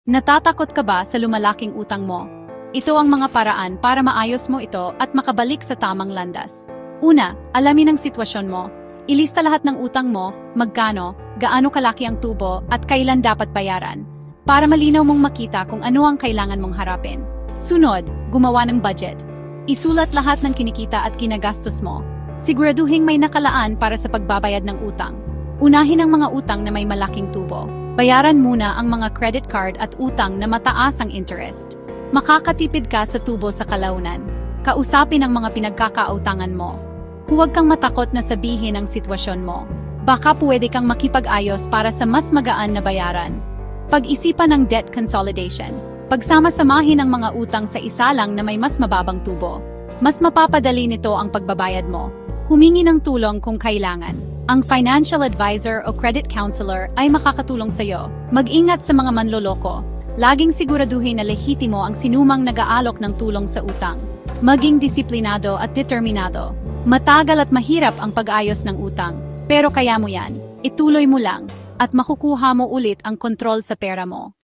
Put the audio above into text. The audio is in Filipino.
Natatakot ka ba sa lumalaking utang mo? Ito ang mga paraan para maayos mo ito at makabalik sa tamang landas. Una, alamin ang sitwasyon mo. Ilista lahat ng utang mo, magkano, gaano kalaki ang tubo, at kailan dapat bayaran. Para malinaw mong makita kung ano ang kailangan mong harapin. Sunod, gumawa ng budget. Isulat lahat ng kinikita at ginagastos mo. Siguraduhin may nakalaan para sa pagbabayad ng utang. Unahin ang mga utang na may malaking tubo. Bayaran muna ang mga credit card at utang na mataas ang interest. Makakatipid ka sa tubo sa kalaunan. Kausapin ang mga pinagkakautangan mo. Huwag kang matakot na sabihin ang sitwasyon mo. Baka pwede kang makipag-ayos para sa mas magaan na bayaran. Pag-isipan ng debt consolidation. Pagsama-samahin ang mga utang sa isa lang na may mas mababang tubo. Mas mapapadali nito ang pagbabayad mo. Humingi ng tulong kung kailangan. Ang financial advisor o credit counselor ay makakatulong sa iyo. Mag-ingat sa mga manloloko. Laging siguraduhin na lehitimo ang sinumang nag-aalok ng tulong sa utang. Maging disiplinado at determinado. Matagal at mahirap ang pag-ayos ng utang. Pero kaya mo yan. Ituloy mo lang at makukuha mo ulit ang kontrol sa pera mo.